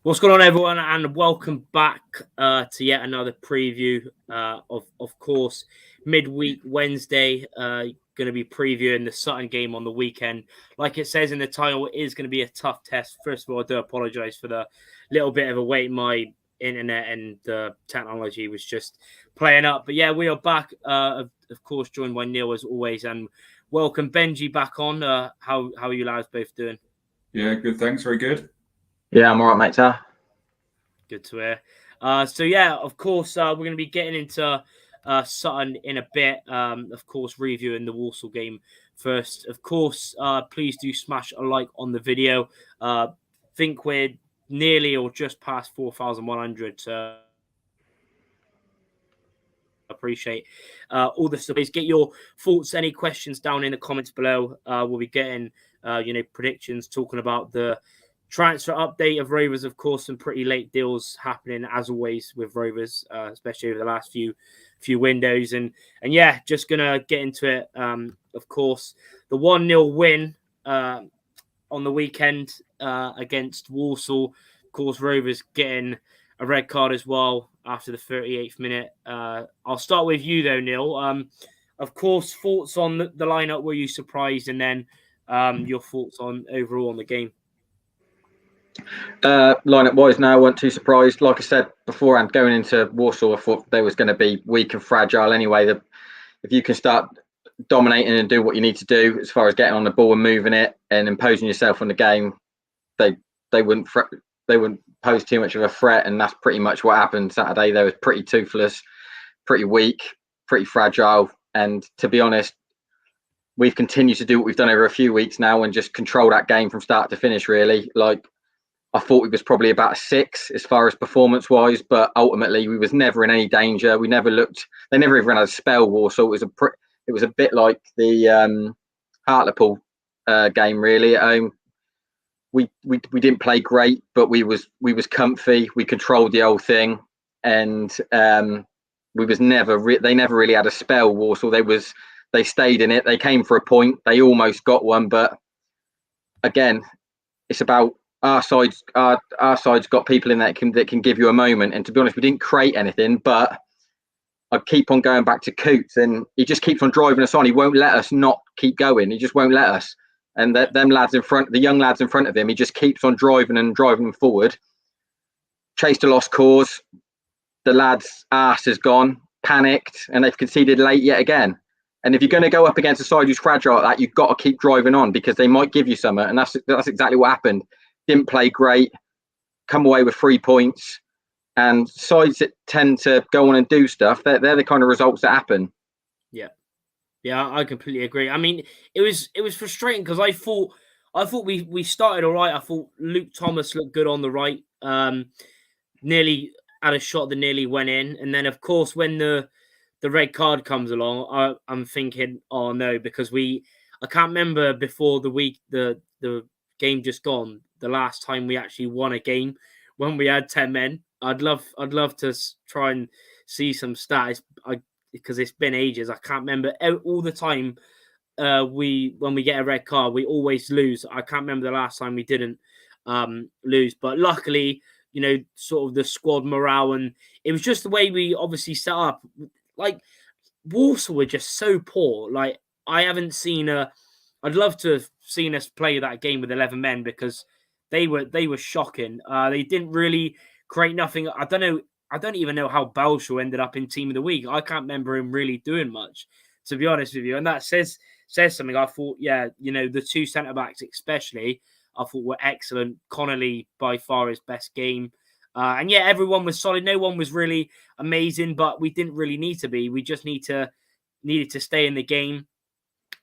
What's going on, everyone, and welcome back to yet another preview of course, midweek Wednesday. Going to be previewing the Sutton game on the weekend. Like it says in the title, it is going to be a tough test. First of all, I do apologise for the little bit of a wait. My internet and the technology was just playing up. But yeah, we are back, of course, joined by Neil as always. And welcome, Benji, back on. How are you lads both doing? Yeah, good. Thanks. Very good. Yeah, I'm all right, mate, sir. Good to hear. So yeah, of course, we're going to be getting into Sutton in a bit. Of course, reviewing the Walsall game first. Of course, please do smash a like on the video. Think we're nearly or just past 4,100. So appreciate all the stuff. Please get your thoughts, any questions down in the comments below. We'll be getting predictions, talking about the transfer update of Rovers. Of course, some pretty late deals happening as always with Rovers, especially over the last few windows. And yeah, just gonna get into it. Of course, the 1-0 win on the weekend against Walsall. Of course, Rovers getting a red card as well after the 38th minute. I'll start with you though, Neil. Of course, thoughts on the lineup. Were you surprised? And then your thoughts on overall on the game. Lineup wise, now I wasn't too surprised. Like I said beforehand, going into Warsaw, I thought they was going to be weak and fragile anyway. If you can start dominating and do what you need to do as far as getting on the ball and moving it and imposing yourself on the game, they wouldn't pose too much of a threat, and that's pretty much what happened Saturday. They were pretty toothless, pretty weak, pretty fragile, and to be honest, we've continued to do what we've done over a few weeks now and just control that game from start to finish. Really, like I thought we was probably about a 6 as far as performance wise, but ultimately we was never in any danger. We never looked. They never even had a spell war, so it was a bit like the Hartlepool game really at home. We didn't play great, but we was comfy. We controlled the whole thing, and we was they never really had a spell. Walsall, they stayed in it. They came for a point. They almost got one, but again, it's about our side's got people in that can give you a moment. And to be honest, we didn't create anything, but I keep on going back to Coots, and he just keeps on driving us on. He won't let us not keep going. He just won't let us. And them lads in front, the young lads in front of him, he just keeps on driving them forward. Chased a lost cause. The lad's arse has gone, panicked, and they've conceded late yet again. And if you're going to go up against a side who's fragile like that, you've got to keep driving on because they might give you something. And that's exactly what happened. Didn't play great, come away with 3 points. And sides that tend to go on and do stuff, they're the kind of results that happen. Yeah, I completely agree. I mean, it was frustrating because I thought we started all right. I thought Luke Thomas looked good on the right. Nearly had a shot that nearly went in, and then of course when the red card comes along, I'm thinking, oh no, because I can't remember before the game just gone, the last time we actually won a game when we had 10 men. I'd love to try and see some stats. Because it's been ages. I can't remember all the time. When we get a red card, we always lose. I can't remember the last time we didn't lose. But luckily, sort of the squad morale, and it was just the way we obviously set up. Like Walsall were just so poor. Like I haven't seen I'd love to have seen us play that game with 11 men because they were shocking. They didn't really create nothing. I don't even know how Balshaw ended up in Team of the Week. I can't remember him really doing much, to be honest with you. And that says something. I thought, the two centre-backs especially, I thought were excellent. Connolly, by far, his best game. And yeah, everyone was solid. No one was really amazing, but we didn't really need to be. We just needed to stay in the game.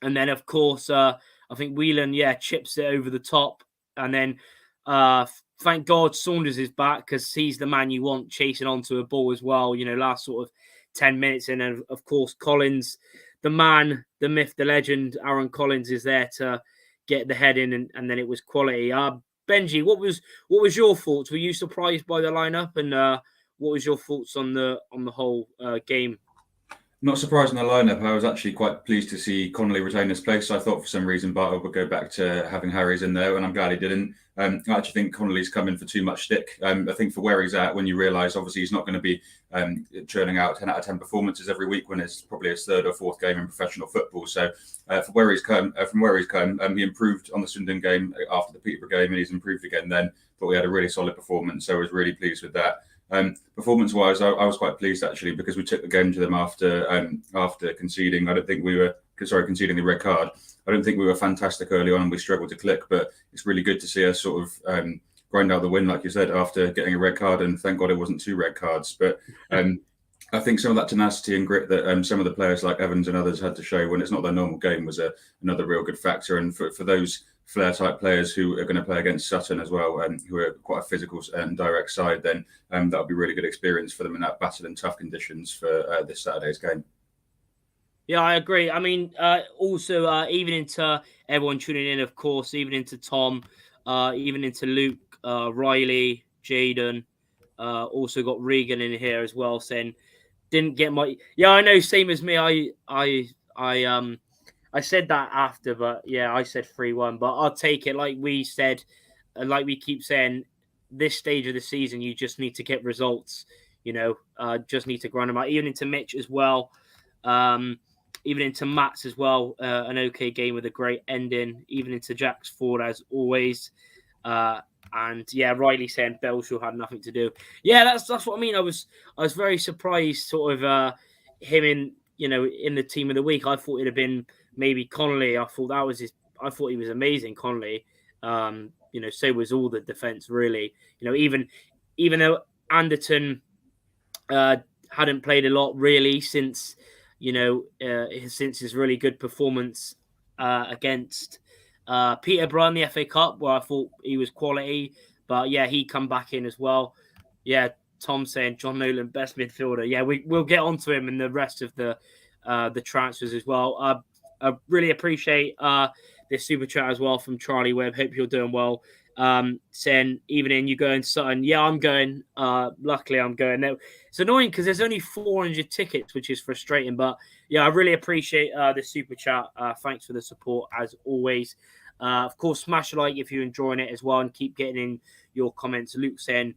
And then, of course, I think Whelan, chips it over the top. And then thank God Saunders is back because he's the man you want chasing onto a ball as well, last sort of 10 minutes. And then, of course, Collins, the man, the myth, the legend, Aaron Collins is there to get the head in, and then it was quality. Benji, what was your thoughts? Were you surprised by the lineup, and what was your thoughts on the whole game? Not surprised in the lineup. I was actually quite pleased to see Connolly retain his place. I thought for some reason Bartle would go back to having Harries in there, and I'm glad he didn't. I actually think Connolly's come in for too much stick. I think for where he's at, when you realise obviously he's not going to be churning out 10 out of 10 performances every week when it's probably his third or fourth game in professional football. So from where he's come, he improved on the Swindon game after the Peterborough game, and he's improved again then. But we had a really solid performance, so I was really pleased with that. Performance-wise, I was quite pleased actually because we took the game to them after conceding. I don't think we were conceding the red card. I don't think we were fantastic early on, and we struggled to click. But it's really good to see us sort of grind out the win, like you said, after getting a red card. And thank God it wasn't 2 red cards. But I think some of that tenacity and grit that some of the players like Evans and others had to show when it's not their normal game was another real good factor. And for those flair type players who are going to play against Sutton as well, and who are quite a physical and direct side, then that'll be really good experience for them in that battered and tough conditions for this Saturday's game. Yeah, I agree. I mean, also even into everyone tuning in, of course, even into Tom, even into Luke, Riley, Jaden, also got Regan in here as well, saying didn't get my. Yeah, I know, same as me. I said that after, but yeah, I said 3-1. But I'll take it. Like we said, like we keep saying, this stage of the season, you just need to get results. Just need to grind them out. Even into Mitch as well. Even into Matt's as well. An okay game with a great ending. Even into Jack's Ford as always. And yeah, Riley saying Belshaw had nothing to do. Yeah, that's what I mean. I was very surprised, sort of him in the team of the week. I thought it'd have been maybe Connolly. I thought he was amazing, Connolly. So was all the defense really. Even though Anderton hadn't played a lot really since his really good performance against Peterborough in the FA Cup, where I thought he was quality. But yeah, he come back in as well. Yeah, Tom saying John Nolan best midfielder. Yeah, we'll get onto him in the rest of the transfers as well. I really appreciate this super chat as well from Charlie Webb. Hope you're doing well. Saying evening, you going Sutton? Yeah, I'm going. Luckily, I'm going. It's annoying because there's only 400 tickets, which is frustrating. But yeah, I really appreciate the super chat. Thanks for the support as always. Of course, smash a like if you're enjoying it as well, and keep getting in your comments. Luke saying,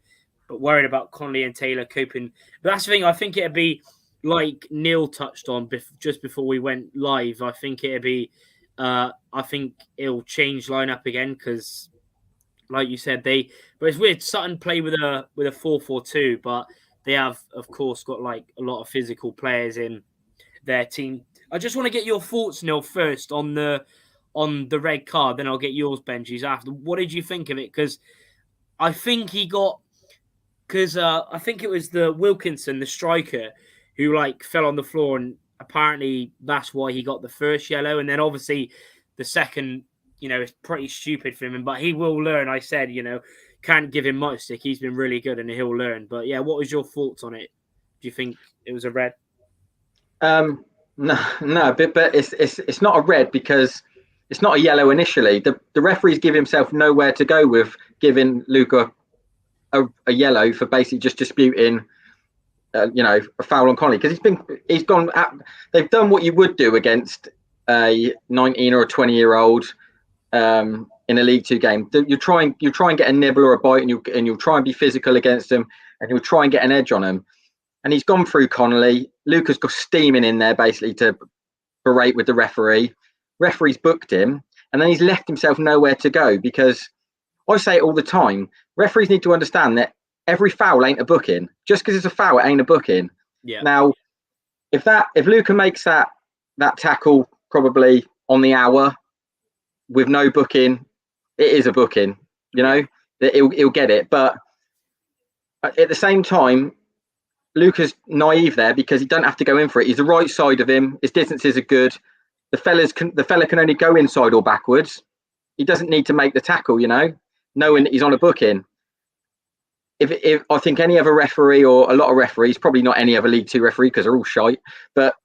but worried about Connolly and Taylor coping. But that's the thing. I think it'd be like Neil touched on just before we went live. I think it'd be. I think it'll change lineup again because. Like you said, but it's weird. Sutton play with a 4-4-2, but they have, of course, got like a lot of physical players in their team. I just want to get your thoughts, Neil, first on the red card. Then I'll get yours, Benji's after. What did you think of it? Because I think I think it was the Wilkinson, the striker, who like fell on the floor, and apparently that's why he got the first yellow, and then obviously the second. It's pretty stupid for him, but he will learn. I said, can't give him much stick. He's been really good and he'll learn. But yeah, what was your thoughts on it? Do you think it was a red? No, but it's not a red because it's not a yellow initially. The referees give himself nowhere to go with giving Luca a yellow for basically just disputing, a foul on Connolly because he's gone. They've done what you would do against a 19 or a 20-year-old. In a League Two game, you try and get a nibble or a bite, and you'll try and be physical against them, and you'll try and get an edge on them. And he's gone through Connolly. Luca's got steaming in there basically to berate with the referee. Referee's booked him, and then he's left himself nowhere to go because I say it all the time. Referees need to understand that every foul ain't a booking. Just because it's a foul, it ain't a booking. Yeah. Now, if Luca makes that tackle probably on the hour. With no booking, it is a booking, he'll get it. But at the same time, Luca's naive there because he don't have to go in for it. He's the right side of him. His distances are good. The fella can only go inside or backwards. He doesn't need to make the tackle, knowing that he's on a booking. If I think any other referee or a lot of referees, probably not any other League Two referee because they're all shite, but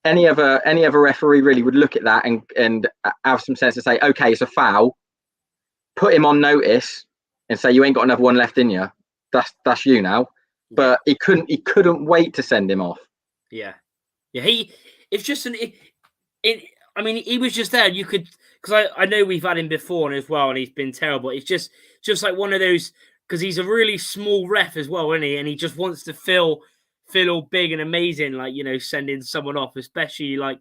any other referee really would look at that and have some sense to say, okay, it's a foul. Put him on notice and say you ain't got another one left in you. That's you now. But he couldn't wait to send him off. Yeah. Yeah, it's just I mean, he was just there. You could, because I know we've had him before as well, and he's been terrible. It's just like one of those, because he's a really small ref as well, isn't he? And he just wants to feel all big and amazing, like, you know, sending someone off, especially like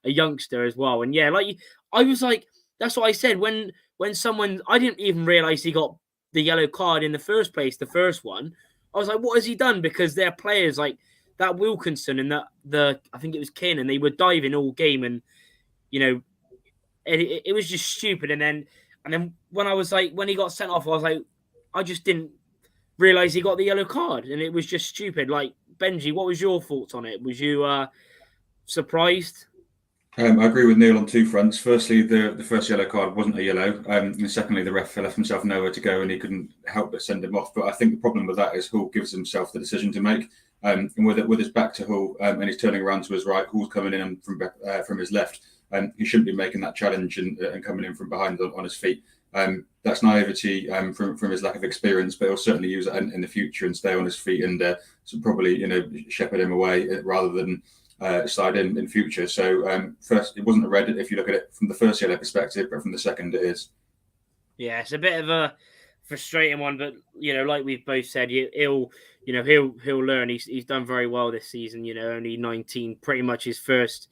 a youngster as well. And yeah, like I was like, that's what I said when someone, I didn't even realize he got the yellow card in the first place, the first one. I was like, what has he done? Because they're players like that Wilkinson and the I think it was Kin, and they were diving all game, and you know, it was just stupid. And then when I was like, when he got sent off, I was like, I just didn't realize he got the yellow card, and it was just stupid. Like, Benji, what was your thoughts on it? Was you surprised? I agree with Neil on two fronts. Firstly, the first yellow card wasn't a yellow. And secondly, the ref left himself nowhere to go and he couldn't help but send him off. But I think the problem with that is Hull gives himself the decision to make. And with his back to Hull and he's turning around to his right, Hull's coming in from his left. He shouldn't be making that challenge and coming in from behind on his feet. That's naivety from his lack of experience, but he'll certainly use it in the future and stay on his feet and probably, you know, shepherd him away rather than side in future. So first, it wasn't a red if you look at it from the first yellow perspective, but from the second, it is. Yeah, it's a bit of a frustrating one, but you know, like we've both said, he'll learn. He's done very well this season. You know, only 19, pretty much his first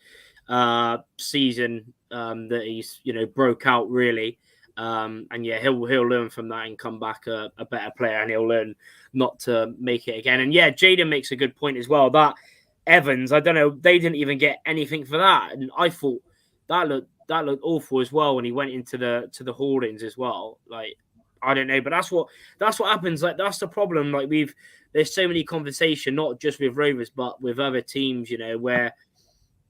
season that he's, you know, broke out really. And yeah, he'll learn from that and come back a better player, and he'll learn not to make it again. And yeah, Jaden makes a good point as well. That Evans, I don't know, they didn't even get anything for that, and I thought that looked awful as well when he went into the hoardings as well. Like, I don't know, but that's what happens. Like, that's the problem. Like, there's so many conversation, not just with Rovers, but with other teams, you know, where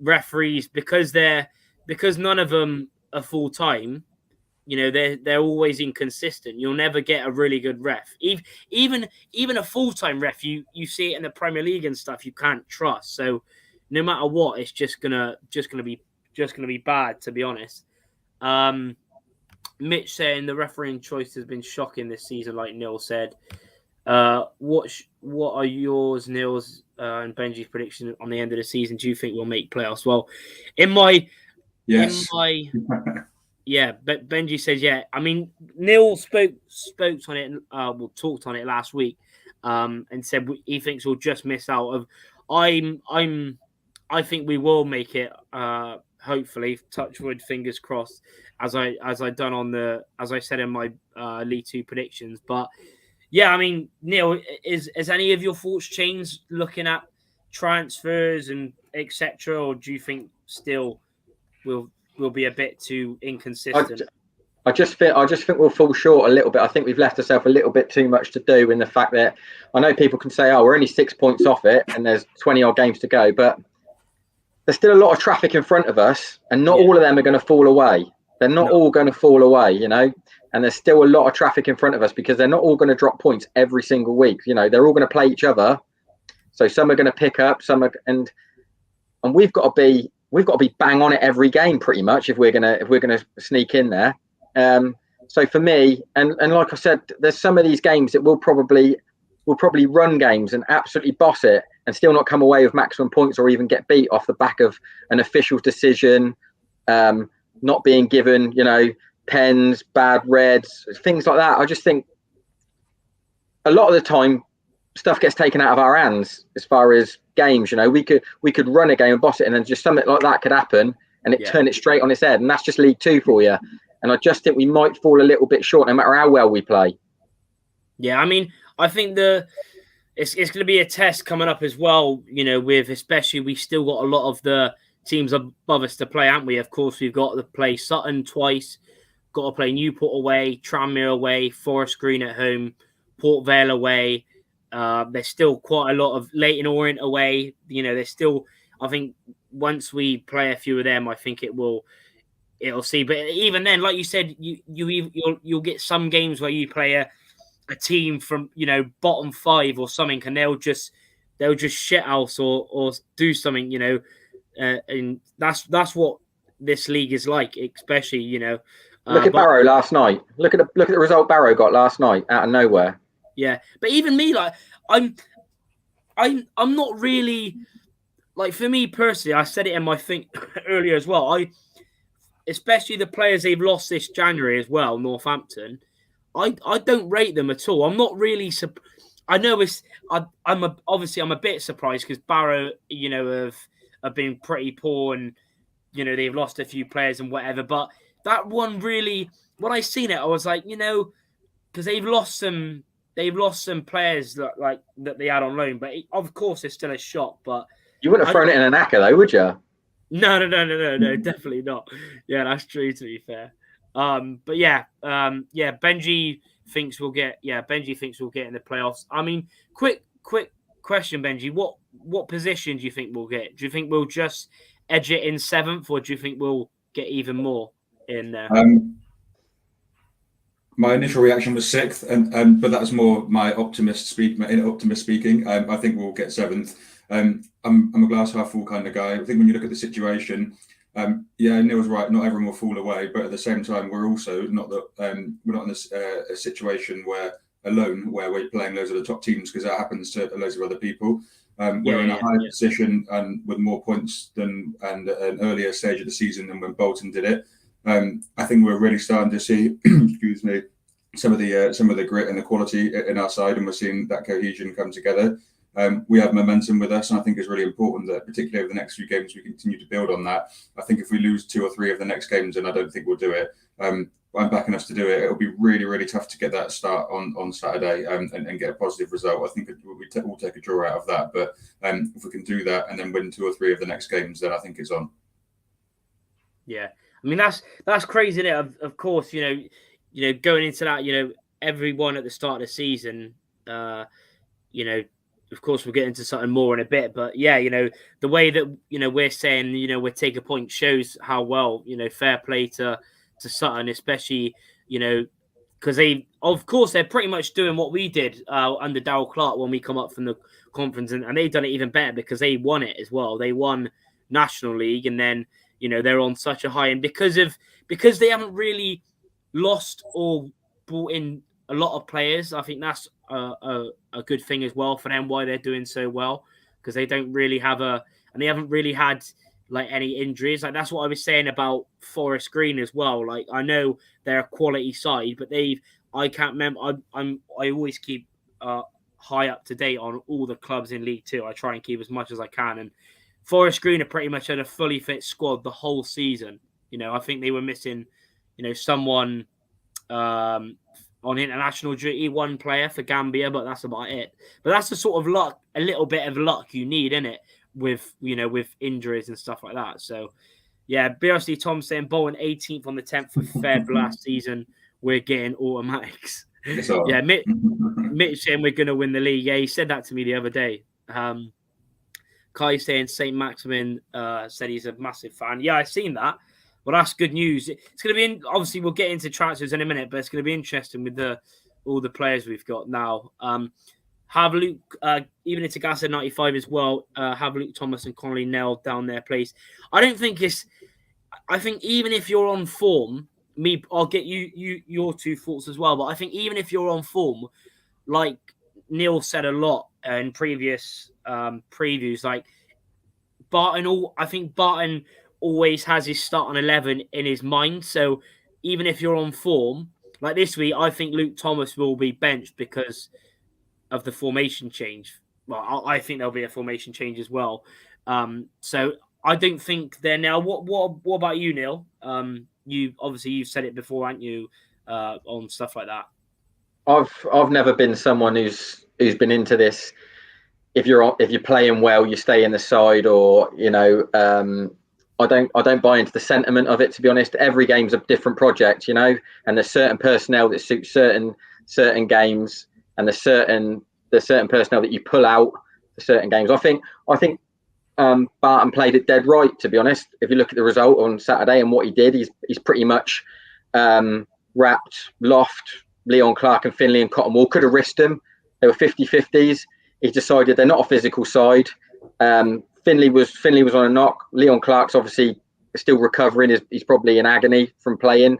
referees, because none of them are full time, you know, they're always inconsistent. You'll never get a really good ref. Even a full-time ref, you see it in the Premier League and stuff, you can't trust. So no matter what, it's just gonna be bad, to be honest. Mitch saying the refereeing choice has been shocking this season, like Neil said. What are yours, Neil's and Benji's prediction on the end of the season? Do you think we'll make playoffs? Well, yeah, but Benji says, yeah. I mean, Neil spoke on it, talked on it last week, and said he thinks we'll just miss out. Of, I think we will make it. Hopefully, touch wood, fingers crossed. As I said in my League Two predictions. But yeah, I mean, Neil, is any of your thoughts changed looking at transfers and etc., or do you think still will be a bit too inconsistent? I just think we'll fall short a little bit. I think we've left ourselves a little bit too much to do in the fact that I know people can say, oh, we're only 6 points off it and there's 20 odd games to go, but there's still a lot of traffic in front of us, and not all of them are going to fall away. They're not all going to fall away, you know, and there's still a lot of traffic in front of us because they're not all going to drop points every single week. You know, they're all going to play each other. So some are going to pick up, some are, and we've got to be bang on it every game pretty much if we're gonna sneak in there. So for me, and like I said, there's some of these games that we'll probably run games and absolutely boss it and still not come away with maximum points or even get beat off the back of an official decision, not being given, you know, pens, bad reds, things like that. I just think a lot of the time stuff gets taken out of our hands as far as games. You know, we could run a game and boss it, and then just something like that could happen and it turn it straight on its head, and that's just League Two for you. And I just think we might fall a little bit short no matter how well we play. Yeah, I mean, I think it's going to be a test coming up as well, you know, with especially we still got a lot of the teams above us to play, haven't we? Of course, we've got to play Sutton twice, got to play Newport away, Tranmere away, Forest Green at home, Port Vale away. There's still quite a lot of Leyton Orient away. You know, there's still, I think once we play a few of them, I think it'll see. But even then, like you said, you'll get some games where you play a team from, you know, bottom 5 or something, and they'll just shit house or do something, you know, and that's what this league is like, especially, you know. Look at Barrow last night. Look at the result Barrow got last night out of nowhere. Yeah, but even me, like I'm not really like for me personally, I said it in my thing earlier as well. Especially the players they've lost this January as well, Northampton. I don't rate them at all. I'm not really. I know obviously I'm a bit surprised because Barrow, have been pretty poor and they've lost a few players and whatever. But that one really, when I seen it, I was like, because they've lost some players that they had on loan. But of course, it's still a shock. But you wouldn't have thrown it in an acca though, would you? No, definitely not. Yeah, that's true. To be fair, but Benji thinks we'll get in the playoffs. I mean, quick question, Benji. What position do you think we'll get? Do you think we'll just edge it in 7th, or do you think we'll get even more in there? My initial reaction was 6th, but that's more my optimist speaking. I think we'll get 7th. I'm a glass half full kind of guy. I think when you look at the situation, Neil's right. Not everyone will fall away, but at the same time, we're also not we're not in a situation where we're playing loads of the top teams, because that happens to loads of other people. We're in a higher position and with more points than an earlier stage of the season than when Bolton did it. I think we're really starting to see, excuse me, some of the grit and the quality in our side, and we're seeing that cohesion come together. We have momentum with us, and I think it's really important that, particularly over the next few games, we continue to build on that. I think if we lose 2 or 3 of the next games, and I don't think we'll do it, I'm backing us to do it. It'll be really, really tough to get that start on Saturday and get a positive result. I think we'll take a draw out of that, but if we can do that and then win 2 or 3 of the next games, then I think it's on. Yeah, I mean that's crazy, isn't it? Of course, going into that, everyone at the start of the season, of course, we'll get into something more in a bit, but the way that we're saying we're taking points shows how well fair play to Sutton, especially because they're pretty much doing what we did under Darryl Clark when we come up from the conference, and they've done it even better because they won it as well. They won National League, and then they're on such a high, and because they haven't really lost or brought in a lot of players, I think that's a good thing as well for them, why they're doing so well, because they don't really have and they haven't really had like any injuries. Like that's what I was saying about Forest Green as well. Like I know they're a quality side, but I can't remember. I always keep high up to date on all the clubs in League Two. I try and keep as much as I can, and Forest Green have pretty much had a fully fit squad the whole season. I think they were missing, someone on international duty, one player for Gambia, but that's about it. But that's the sort of luck, a little bit of luck you need, innit? With injuries and stuff like that. So, BRC Tom saying Bolton 18th on the 10th for Feb last season. We're getting automatics. Mitch saying we're going to win the league. Yeah, he said that to me the other day. Kai saying St. Maximin said he's a massive fan. Yeah, I've seen that. Well, that's good news. It's going to be obviously we'll get into transfers in a minute, but it's going to be interesting with all the players we've got now. Have Luke, even into Gas at 95 as well. Have Luke Thomas and Connolly nailed down their place. I think even if you're on form, I'll get your 2 thoughts as well. But I think even if you're on form, like Neil said a lot in previous previews, like I think Barton always has his starting 11 in his mind. So even if you're on form, like this week, I think Luke Thomas will be benched because of the formation change. Well, I think there'll be a formation change as well. So I don't think they're now. What about you, Neil? You've said it before, haven't you? On stuff like that. I've never been someone who's been into this. If you're playing well, you stay in the side, or I don't buy into the sentiment of it, to be honest. Every game's a different project, and there's certain personnel that suit certain games, and there's certain personnel that you pull out for certain games. I think Barton played it dead right, to be honest. If you look at the result on Saturday and what he did, he's pretty much wrapped Loft, Leon Clark and Finley and Cottonwall. Could have risked them. They were 50-50s. He decided they're not a physical side. Finley was on a knock. Leon Clark's obviously still recovering. He's probably in agony from playing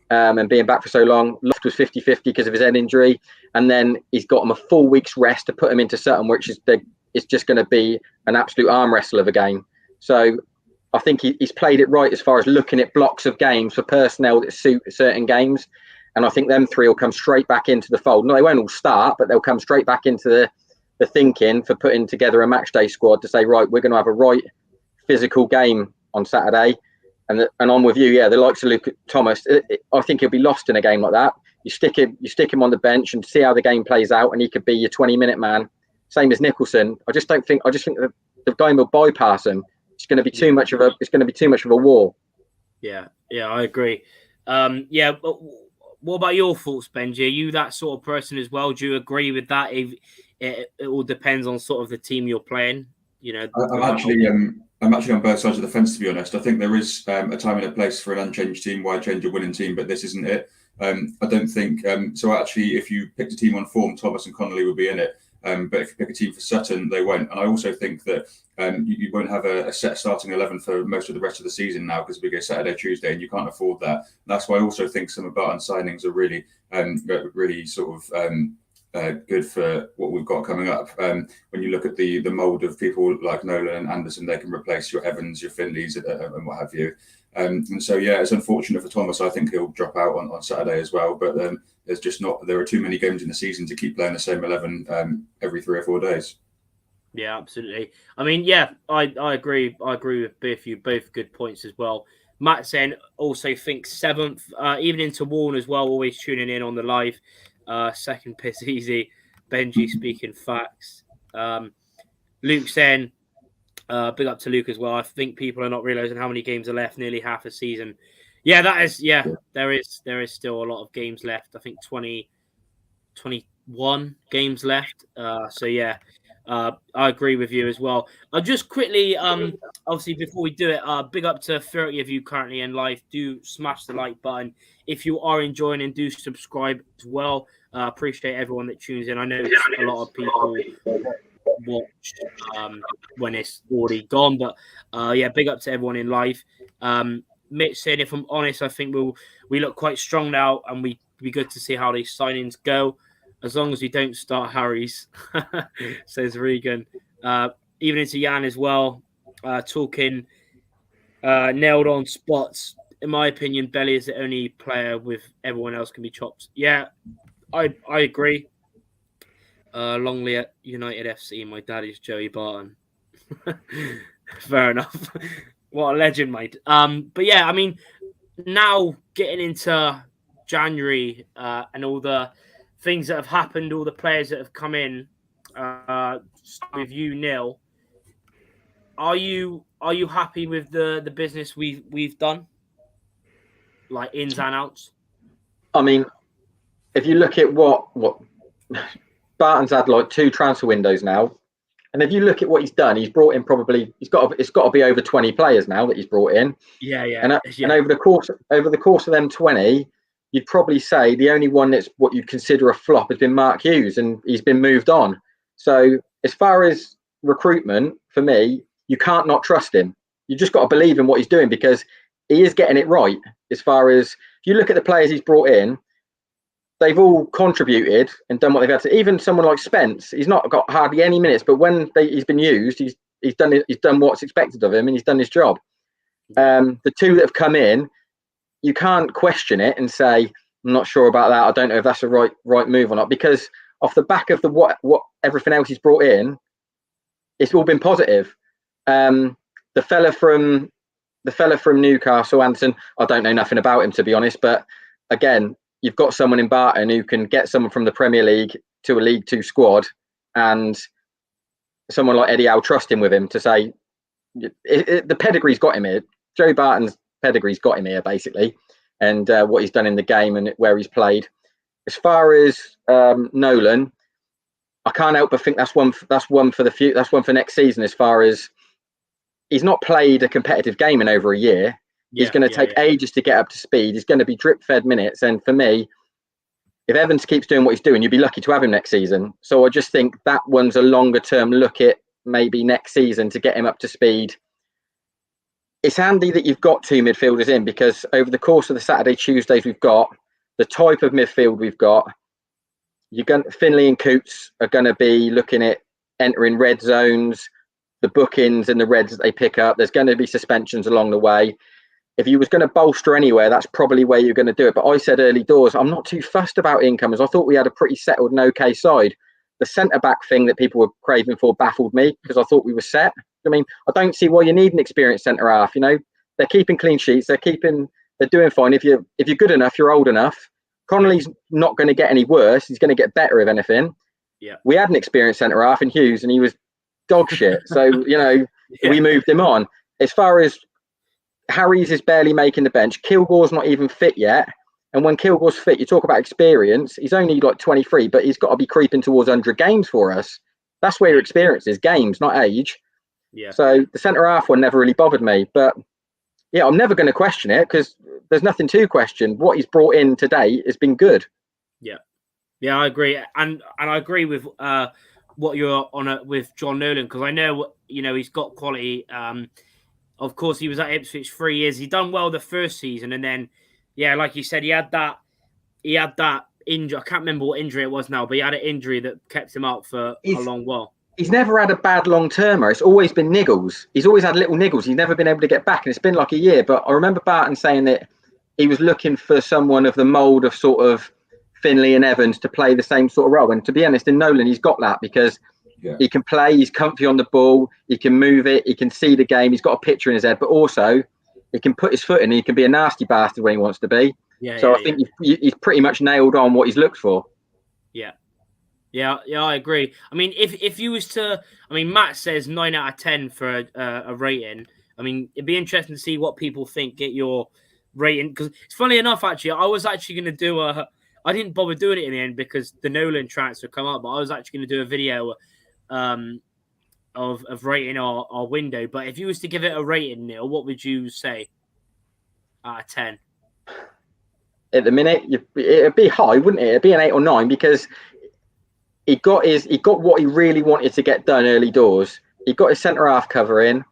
and being back for so long. Loft was 50-50 because of his head injury. And then he's got him a full week's rest to put him into Sutton, which is it's just going to be an absolute arm wrestle of a game. So I think he's played it right as far as looking at blocks of games for personnel that suit certain games. And I think them three will come straight back into the fold. No, they won't all start, but they'll come straight back into the thinking for putting together a match day squad to say, right, we're going to have a right physical game on Saturday. And I'm with you, the likes of Luke Thomas. I think he'll be lost in a game like that. You stick him on the bench and see how the game plays out, and he could be your 20-minute man. Same as Nicholson. I just think the game will bypass him. It's going to be too much of a war. Yeah, I agree. But what about your thoughts, Benji? Are you that sort of person as well? Do you agree with that? If it all depends on sort of the team you're playing. I'm actually on both sides of the fence, to be honest. I think there is a time and a place for an unchanged team. Why change a winning team? But this isn't it. I don't think so. Actually, if you picked a team on form, Thomas and Connolly would be in it. But if you pick a team for Sutton, they won't. And I also think that you won't have a set starting 11 for most of the rest of the season now, because we go Saturday, Tuesday, and you can't afford that. And that's why I also think some of Barton's signings are really, really sort of good for what we've got coming up. When you look at the mould of people like Nolan and Anderson, they can replace your Evans, your Finleys, and what have you. And so, it's unfortunate for Thomas. I think he'll drop out on Saturday as well. But there's just not. There are too many games in the season to keep playing the same 11 every 3 or 4 days. Yeah, absolutely. I mean, I agree. I agree with both of you. Both good points as well. Matt saying also thinks 7th, even into Warren as well. Always tuning in on the live. Second piss easy. Benji speaking facts. Luke saying, big up to Luke as well. I think people are not realizing how many games are left. Nearly half a season. Yeah, that is. Yeah, there is still a lot of games left. I think 21 games left. I agree with you as well. I'll just quickly, obviously, before we do it, big up to 30 of you currently in live. Do smash the like button if you are enjoying, and do subscribe as well. Appreciate everyone that tunes in. I know a lot of people watch when it's already gone, but big up to everyone in live. Mitch said, if I'm honest, I think we look quite strong now, and we'd be good to see how these signings go. As long as we don't start Harry's, says Regan. Even into Jan as well, talking nailed on spots. In my opinion, Belly is the only player with everyone else can be chopped. Yeah, I agree. Long live United FC. My dad is Joey Barton. Fair enough. What a legend, mate. But yeah, I mean, now getting into January and all the things that have happened, all the players that have come in, with you, Neil. Are you happy with the business we've done, like ins and outs? I mean, if you look at what Barton's had, like 2 transfer windows now, and if you look at what he's done, he's brought in it's got to be over 20 players now that he's brought in. Yeah. And over the course of them 20. You'd probably say the only one that's what you'd consider a flop has been Mark Hughes, and he's been moved on. So as far as recruitment, for me, you can't not trust him. You just got to believe in what he's doing, because he is getting it right. As far as, if you look at the players he's brought in, they've all contributed and done what they've had to. Even someone like Spence, he's not got hardly any minutes, but when he's been used, he's done what's expected of him, and he's done his job. The 2 that have come in, you can't question it and say, I'm not sure about that. I don't know if that's a right move or not, because off the back of what everything else he's brought in, it's all been positive. The fella from Newcastle, Anderson, I don't know nothing about him, to be honest. But again, you've got someone in Barton who can get someone from the Premier League to a League 2 squad, and someone like Eddie Howe trust him with him to say, the pedigree's got him here. Joe Barton's pedigree's got him here, basically, and what he's done in the game and where he's played. As far as Nolan, I can't help but think that's one for the future. That's one for next season. As far as, he's not played a competitive game in over a year. He's going to take ages to get up to speed. He's going to be drip fed minutes. And for me, if Evans keeps doing what he's doing, you'd be lucky to have him next season. So I just think that one's a longer term look at maybe next season to get him up to speed. It's handy that you've got 2 midfielders in, because over the course of the Saturday, Tuesdays we've got, the type of midfield we've got, Finley and Coots are going to be looking at entering red zones, the bookings and the reds that they pick up. There's going to be suspensions along the way. If you was going to bolster anywhere, that's probably where you're going to do it. But I said early doors, I'm not too fussed about incomers. I thought we had a pretty settled and okay side. The centre-back thing that people were craving for baffled me because I thought we were set. I mean, I don't see why you need an experienced centre-half. You know, they're keeping clean sheets. They're doing fine. If you're good enough, you're old enough. Connolly's not going to get any worse. He's going to get better, if anything. Yeah. We had an experienced centre-half in Hughes, and he was dog shit. So, you know, we moved him on. As far as Harries is barely making the bench, Kilgore's not even fit yet. And when Kilgore's fit, you talk about experience. He's only like 23, but he's got to be creeping towards 100 games for us. That's where your experience is, games, not age. Yeah. So the centre-half one never really bothered me. But, yeah, I'm never going to question it because there's nothing to question. What he's brought in today has been good. Yeah. Yeah, I agree. And I agree with what you're on with John Nolan, because I know, you know, he's got quality. Of course, he was at Ipswich 3 years. He done well the first season, and then, yeah, like you said, he had that injury. I can't remember what injury it was now, but he had an injury that kept him out for a long while. He's never had a bad long-termer. It's always been niggles. He's always had little niggles. He's never been able to get back, and it's been like a year. But I remember Barton saying that he was looking for someone of the mould of sort of Finlay and Evans to play the same sort of role. And to be honest, in Nolan, he's got that because he can play, he's comfy on the ball, he can move it, he can see the game, he's got a picture in his head, but also he can put his foot in and he can be a nasty bastard when he wants to be. I think he's pretty much nailed on what he's looked for. Yeah, I agree. I mean, if you was to, I mean, Matt says 9 out of 10 for a rating. I mean, it'd be interesting to see what people think, get your rating. Because it's funny enough, actually, I was actually going to do I didn't bother doing it in the end because the Nolan transfer come up, but I was actually going to do a video of rating our window. But if you was to give it a rating, Neil, what would you say out of 10? At the minute, it'd be high, wouldn't it? It'd be an 8 or 9 because he got what he really wanted to get done early doors. He got his centre half cover in,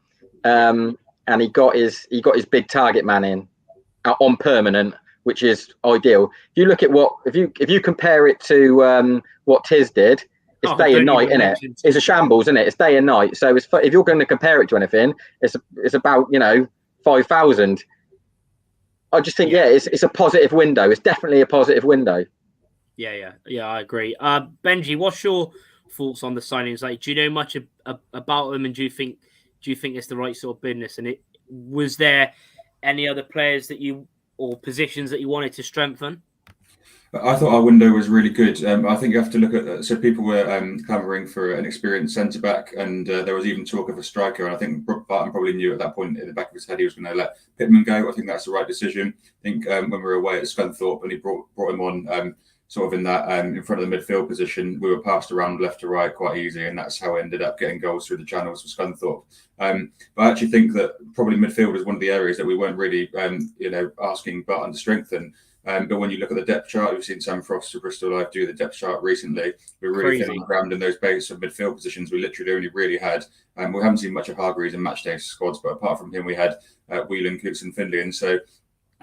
and he got his big target man in on permanent, which is ideal. If you look at if you compare it to what Tiz did, it's day and night, isn't it? It's a shambles, isn't it? It's day and night. So if you're going to compare it to anything, it's about 5,000. I just think it's a positive window. It's definitely a positive window. Yeah, I agree. Benji, what's your thoughts on the signings? Like, do you know much about them, and do you think it's the right sort of business? And was there any other players or positions that you wanted to strengthen? I thought our window was really good. I think you have to look at so people were clamouring for an experienced centre back, and there was even talk of a striker. And I think Barton probably knew at that point in the back of his head he was going to let Pittman go. I think that's the right decision. I think when we were away at Scunthorpe and he brought him on sort of in that in front of the midfield position, we were passed around left to right quite easy, and that's how we ended up getting goals through the channels for Scunthorpe. But I actually think that probably midfield is one of the areas that we weren't really asking Barton to strengthen. But when you look at the depth chart, we've seen Sam Frost to Bristol Live do the depth chart recently. We're really thin on the ground in those base of midfield positions. We literally only really had, we haven't seen much of Hargreaves in matchday squads, but apart from him, we had Whelan, Coots and Finlay. And so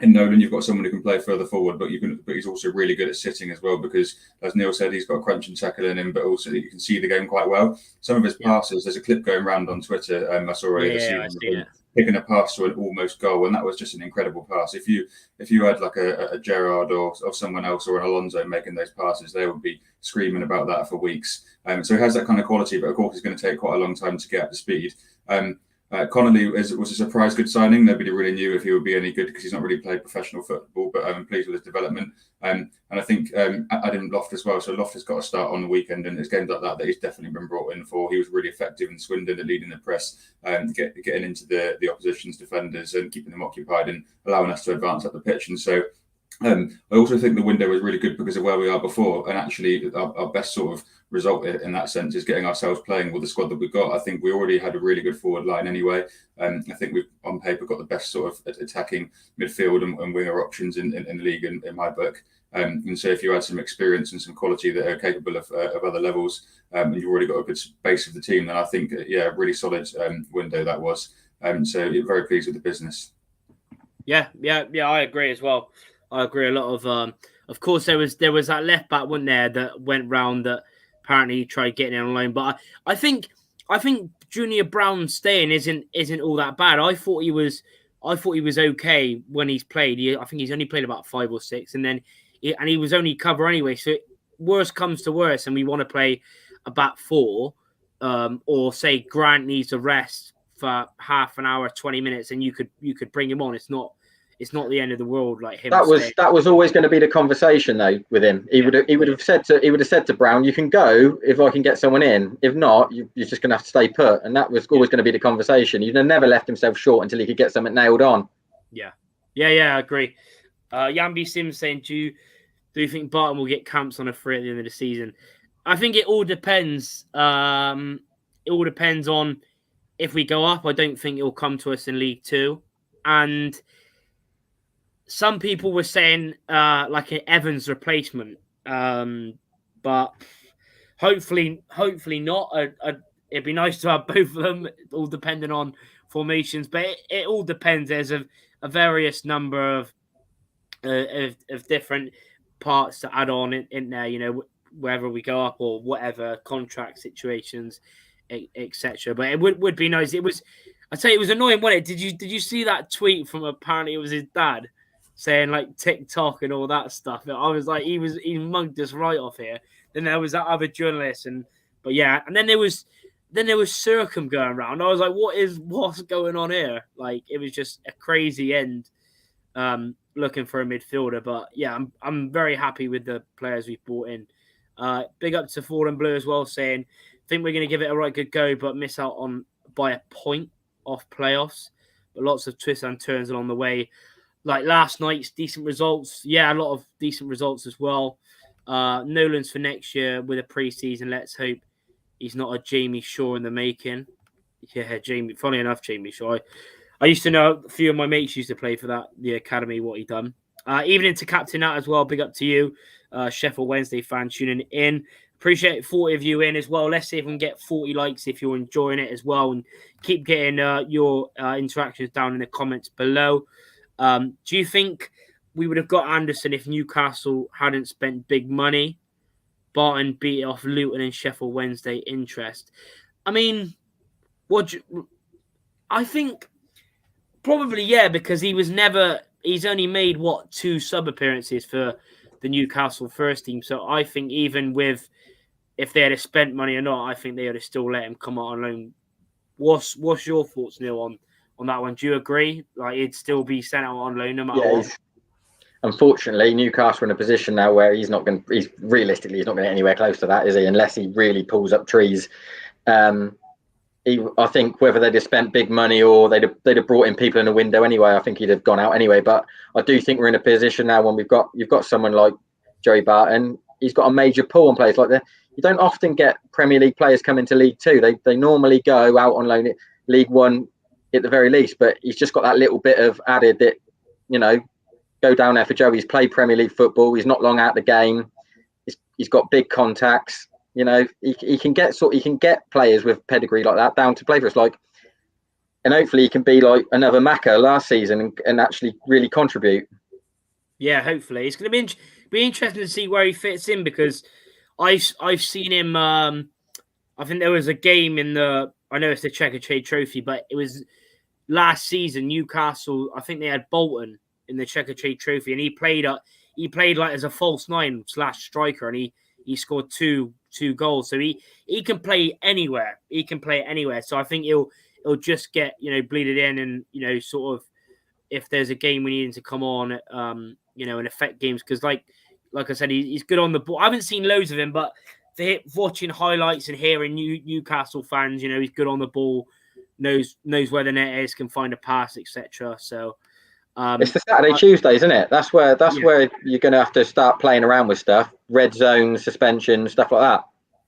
in Nolan, you've got someone who can play further forward, but he's also really good at sitting as well, because as Neil said, he's got a crunch and tackle in him, but also you can see the game quite well. Some of his passes, there's a clip going around on Twitter. I saw earlier this season, picking a pass to an almost goal, and that was just an incredible pass. If you had like a Gerrard or someone else or an Alonso making those passes, they would be screaming about that for weeks. So he has that kind of quality, but of course, it's going to take quite a long time to get up to speed. Connolly was a surprise good signing. Nobody really knew if he would be any good because he's not really played professional football, but I'm pleased with his development. And I think Adam Loft as well. So Loft has got to start on the weekend, and it's games like that he's definitely been brought in for. He was really effective in Swindon at leading the press, getting into the opposition's defenders and keeping them occupied and allowing us to advance up the pitch. And so I also think the window was really good because of where we are before, and actually our best sort of result in that sense is getting ourselves playing with the squad that we've got. I think we already had a really good forward line anyway. I think we've on paper got the best sort of attacking midfield and winger options in the league in my book. And so if you add some experience and some quality that are capable of other levels, and you've already got a good base of the team, then I think a really solid window that was. So very pleased with the business. Yeah, I agree as well. I agree a lot of course there was that left back, wasn't there, that went round that apparently he tried getting in on loan. But I think Junior Brown staying isn't all that bad. I thought he was okay when he's played. I think he's only played about 5 or 6, and then he was only cover anyway. So worst comes to worst, and we want to play a back 4, or say Grant needs a rest for half an hour, 20 minutes, and you could bring him on. It's not the end of the world like him. That was always going to be the conversation though with him. He would have said to Brown, "You can go if I can get someone in. If not, you're just going to have to stay put." And that was always going to be the conversation. He'd have never left himself short until he could get something nailed on. Yeah, I agree. Yambi Sims saying, do you think Barton will get camps on a free at the end of the season? I think it all depends. It all depends on if we go up. I don't think it will come to us in League 2. And some people were saying like an Evans replacement, but hopefully not. It'd be nice to have both of them, all depending on formations. But it all depends. There's a various number of different parts to add on in there. You know, wherever we go up or whatever contract situations, etc. But it would be nice. I'd say it was annoying, wasn't it? Did you see that tweet from apparently it was his dad saying like TikTok and all that stuff? I was like, he mugged us right off here. Then there was that other journalist, and then there was Circum going around. I was like, what's going on here? Like, it was just a crazy end. Looking for a midfielder, but yeah, I'm very happy with the players we've brought in. Big up to Ford and Blue as well, saying think we're going to give it a right good go, but miss out by a point off playoffs. But lots of twists and turns along the way. Like last night's decent results. Yeah, a lot of decent results as well. Nolan's for next year with a pre-season. Let's hope he's not a Jamie Shaw in the making. Yeah, Jamie. Funny enough, Jamie Shaw. I used to know a few of my mates used to play for the academy, what he done. Evening to Captain Nat as well. Big up to you. Sheffield Wednesday fan tuning in. Appreciate 40 of you in as well. Let's see if we can get 40 likes if you're enjoying it as well. And keep getting your interactions down in the comments below. Do you think we would have got Anderson if Newcastle hadn't spent big money? Barton beat off Luton and Sheffield Wednesday interest. I mean, I think probably, yeah, because he's only made 2 sub appearances for the Newcastle first team. So I think even if they had spent money or not, I think they would have still let him come out on loan. What's your thoughts, Neil, on that one? Do you agree? Like, he'd still be sent out on loan no matter what? Unfortunately, Newcastle are in a position now where he's realistically not going to get anywhere close to that, is he? Unless he really pulls up trees. I think whether they'd have spent big money or they'd have brought in people in the window anyway, I think he'd have gone out anyway. But I do think we're in a position now when you've got someone like Joey Barton. He's got a major pull on players like that. You don't often get Premier League players come into League 2. They normally go out on loan at League 1 at the very least. But he's just got that little bit of added that, you know, go down there for Joey. He's played Premier League football. He's not long out the game. He's got big contacts. You know, he can get players with pedigree like that down to play for us. And hopefully he can be like another Macca last season and actually really contribute. Yeah, hopefully it's going to be interesting to see where he fits in, because I've seen him. I think there was a game I know it's the Checker Trade Trophy, but it was last season. Newcastle, I think they had Bolton in the Checker Trade Trophy, and he played like as a false 9/striker, and he scored two goals. So he can play anywhere. So I think he'll just get, you know, bleeded in, and, you know, sort of if there's a game we need him to come on, you know, and affect games, because like I said, he's good on the ball. I haven't seen loads of him, but watching highlights and hearing Newcastle fans, you know, he's good on the ball, knows where the net is, can find a pass, etc. So it's the Saturday Tuesdays, isn't it? That's where you're going to have to start playing around with stuff, red zone, suspension, stuff like that.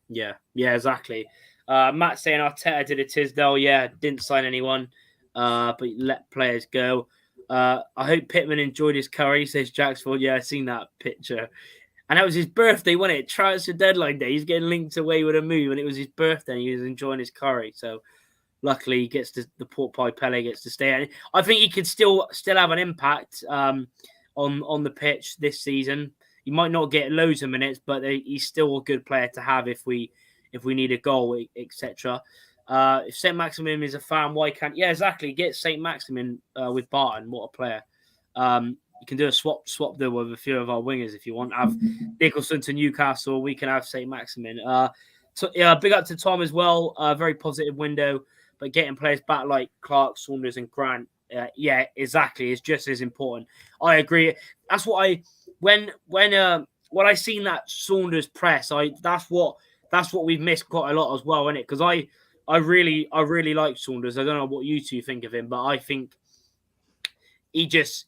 Yeah, exactly. Matt saying Arteta did a Tisdale. Yeah, didn't sign anyone, but let players go. I hope Pittman enjoyed his curry, says Jacksford. Yeah, I seen that picture. And that was his birthday, wasn't it? Transfer deadline day. He's getting linked away with a move, and it was his birthday, and he was enjoying his curry. So luckily, he gets the pork pie Pele gets to stay. And I think he could still have an impact on the pitch this season. he might not get loads of minutes, but he's still a good player to have if we need a goal, etc. If St. Maximin is a fan, why can't... Yeah, exactly. Get St. Maximin with Barton. What a player. You can do a swap deal with a few of our wingers if you want. Have Nicholson to Newcastle. We can have St. Maximin. So yeah, big up to Tom as well. Very positive window, but getting players back like Clark, Saunders, and Grant. Yeah, exactly. It's just as important. I agree. That's what when I seen that Saunders press, that's what we've missed quite a lot as well, isn't it? Because I really like Saunders. I don't know what you two think of him, but I think he's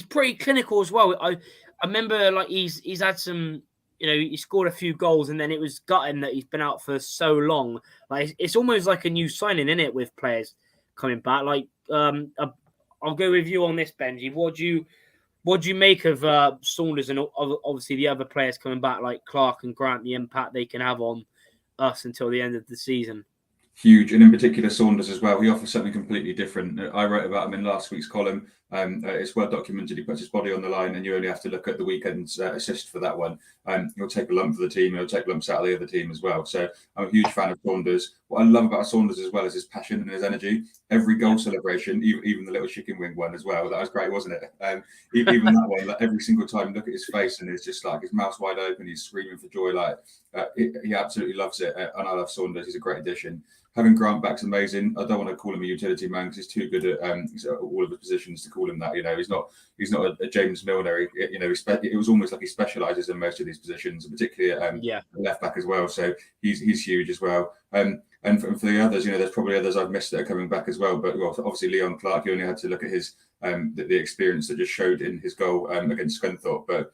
pretty clinical as well. I remember like he's had some, he scored a few goals and then it was gutting that he's been out for so long. Like it's almost like a new signing, isn't it, with players coming back? Like I'll go with you on this, Benji. What do you make of Saunders and obviously the other players coming back like Clark and Grant, the impact they can have on us until the end of the season? Huge, and in particular Saunders as well. He offers something completely different. I wrote about him in last week's column. It's well documented. He puts his body on the line, and you only have to look at the weekend's assist for that one. He'll take a lump for the team. He'll take lumps out of the other team as well. So I'm a huge fan of Saunders. What I love about Saunders as well is his passion and his energy. Every goal celebration, even the little chicken wing one as well. That was great, wasn't it? Even that one, like every single time, look at his face, and it's just like his mouth's wide open. He's screaming for joy. He absolutely loves it, and I love Saunders. He's a great addition. Having Grant back's amazing. I don't want to call him a utility man because he's too good at all of his positions to call him that. He's not a James Milner. It was almost like he specialises in most of these positions, particularly at left back as well. So he's huge as well. And for the others, there's probably others I've missed that are coming back as well. But obviously Leon Clark, you only had to look at his the experience that just showed in his goal against Scunthorpe. But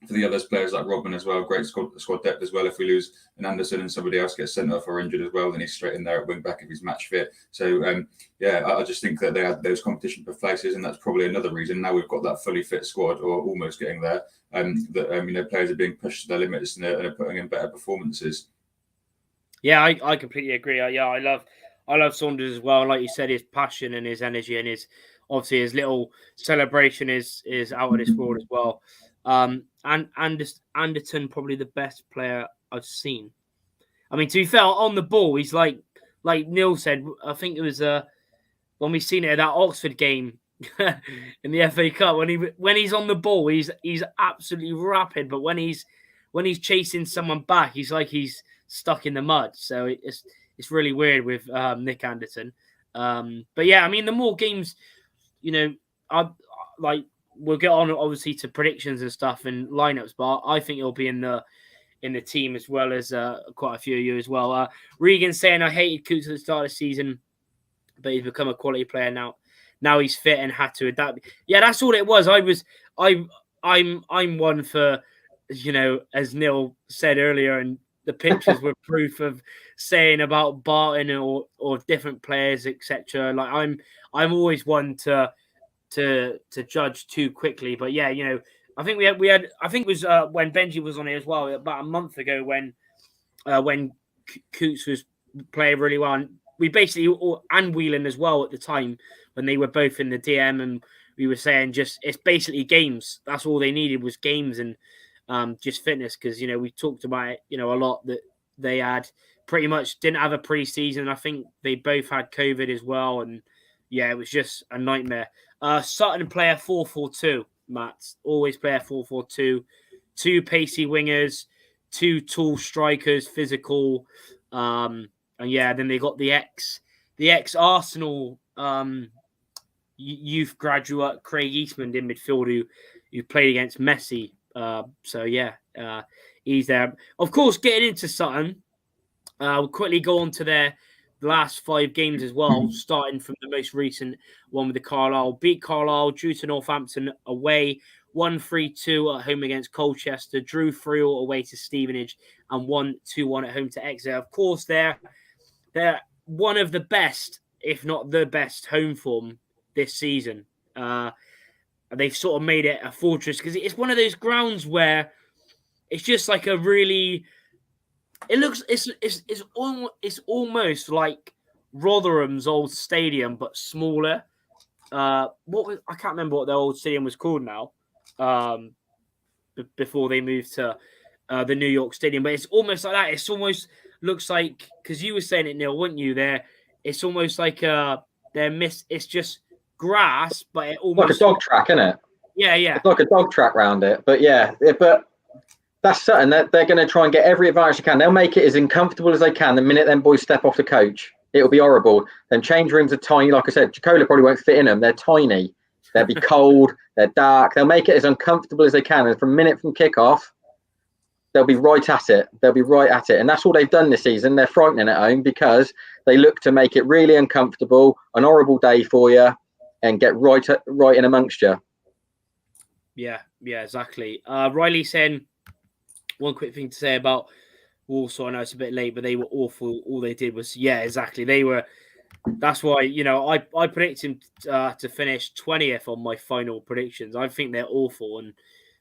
for the others, players like Robin as well, great squad depth as well. If we lose an Anderson and somebody else gets sent off or injured as well, then he's straight in there at wing back if he's match fit. So I just think that they had those competition for places, and that's probably another reason. Now we've got that fully fit squad, or almost getting there. Players are being pushed to their limits and are putting in better performances. Yeah, I completely agree. I love Saunders as well. Like you said, his passion and his energy and obviously his little celebration is out of this world as well. And Anderton, probably the best player I've seen. I mean, to be fair, on the ball, he's like Neil said. I think it was when we seen it at that Oxford game in the FA Cup. When he's on the ball, he's absolutely rapid. But when he's chasing someone back, he's like he's stuck in the mud. So it's really weird with Nick Anderton. But yeah, I mean, the more games, we'll get on obviously to predictions and stuff and lineups, but I think he'll be in the team as well as quite a few of you as well. Regan saying I hated Coots at the start of the season, but he's become a quality player now. Now he's fit and had to adapt. Yeah, that's all it was. I'm one for, as Neil said earlier, and the pictures were proof of saying about Barton or different players, etc. Like I'm always one to judge too quickly, but yeah, I think we had I think it was when Benji was on it as well about a month ago when Coots was playing really well, and we basically and Whelan as well at the time when they were both in the DM, and we were saying just it's basically games. That's all they needed was games and just fitness, because we talked about it a lot that they had pretty much didn't have a pre-season. I think they both had COVID as well, and yeah, it was just a nightmare. Sutton play a 4-4-2, Matt. Always play a 4-4-2. Two pacey wingers, two tall strikers, physical. And yeah, then they got the ex-Arsenal youth graduate Craig Eastman in midfield who played against Messi. So yeah, he's there. Of course, getting into Sutton, we'll quickly go on to their last 5 games as well, starting from the most recent one with the Carlisle. Beat Carlisle, drew to Northampton away, 1-3-2 at home against Colchester, drew 3-3 away to Stevenage, and 1-2-1 at home to Exeter. Of course, they're one of the best, if not the best, home form this season. They've sort of made it a fortress because it's one of those grounds where it's just like a really... It's almost like Rotherham's old stadium, but smaller. I can't remember what their old stadium was called now. before they moved to the New York Stadium. But it's almost like that. It's almost looks like, because you were saying it, Neil, weren't you? It's almost like it's just grass, but it almost like a dog track, isn't it? Yeah. It's like a dog track round it. But but that's Sutton. They're going to try and get every advantage they can. They'll make it as uncomfortable as they can the minute them boys step off the coach. It'll be horrible. Them change rooms are tiny. Like I said, Jacola probably won't fit in them. They're tiny. They'll be cold. They're dark. They'll make it as uncomfortable as they can. And from minute from kickoff, they'll be right at it. And that's all they've done this season. They're frightening at home because they look to make it really uncomfortable, an horrible day for you, and get right in amongst you. Yeah, exactly. Riley saying, one quick thing to say about Walsall. I know it's a bit late, but they were awful. All they did was, exactly. They were. That's why, I predict him to finish 20th on my final predictions. I think they're awful, and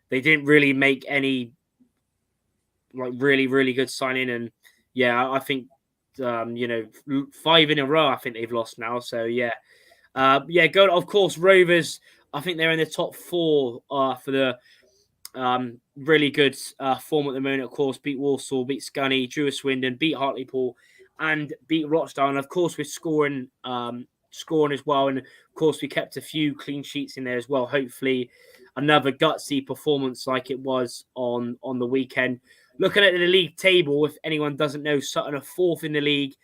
they didn't really make any really, really good signing. And I think 5 in a row. I think they've lost now. So go. Of course, Rovers. I think they're in the top 4 for the really good form at the moment. Of course, beat Walsall, beat Scunny, drew Swindon, beat Hartlepool, and beat Rochdale. And of course, we're scoring as well. And of course, we kept a few clean sheets in there as well. Hopefully, another gutsy performance like it was on the weekend. Looking at the league table, if anyone doesn't know, Sutton are 4th in the league.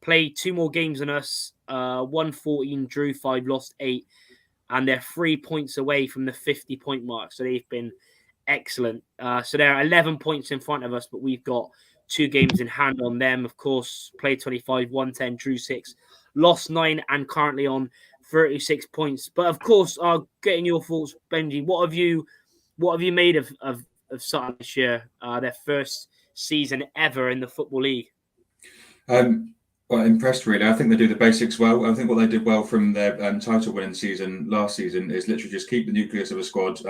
Played 2 more games than us. Won 14, drew 5, lost 8. And they're 3 points away from the 50-point mark. So they've been excellent. So they're 11 points in front of us, but we've got 2 games in hand on them. Of course, played 25, won 10, drew 6, lost 9, and currently on 36 points. But of course, getting your thoughts, Benji, what have you made of Sutton this year? Their first season ever in the Football League. Well, impressed really. I think they do the basics well. I think what they did well from their title-winning season last season is literally just keep the nucleus of a squad,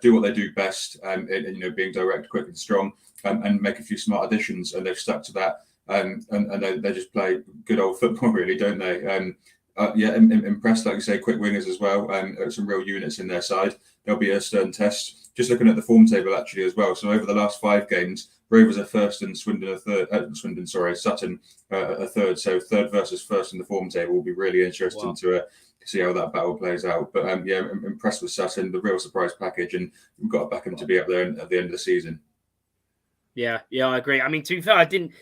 do what they do best, being direct, quick, and strong, and make a few smart additions. And they've stuck to that, and they just play good old football, really, don't they? Impressed, like you say, quick wingers as well. Some real units in their side. There'll be a stern test. Just looking at the form table actually as well. So over the last 5 games, Rovers are first and Sutton a third. So third versus first in the form table will be really interesting to see how that battle plays out. But I'm impressed with Sutton, the real surprise package, and we've got to back them to be up there at the end of the season. Yeah, I agree. I mean, to be fair, I didn't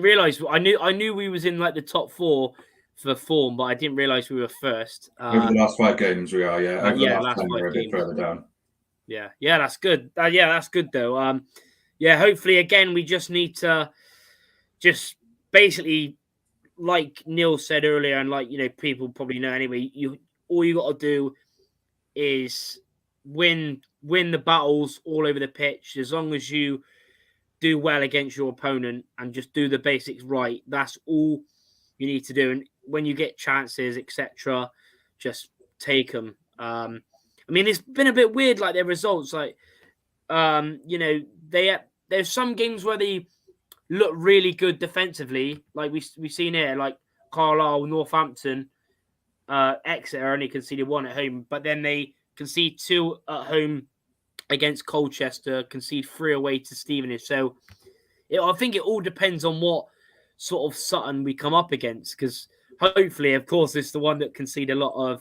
realise. I knew we was in like the top 4 for form, but I didn't realise we were first. Over the last 5 games, we are. Over the last 10, we're a bit further down. Yeah, that's good. That's good though. Hopefully, again, we just need to just basically, like Neil said earlier, and like people probably know anyway. All you got to do is win the battles all over the pitch. As long as you do well against your opponent and just do the basics right, that's all you need to do. And when you get chances, etc., just take them. I mean, it's been a bit weird, like their results. Like, there's some games where they look really good defensively, like we've seen here, like Carlisle, Northampton, Exeter only conceded 1 at home, but then they concede 2 at home against Colchester, concede 3 away to Stevenage. So I think it all depends on what sort of Sutton we come up against, because hopefully, of course, it's the one that concede a lot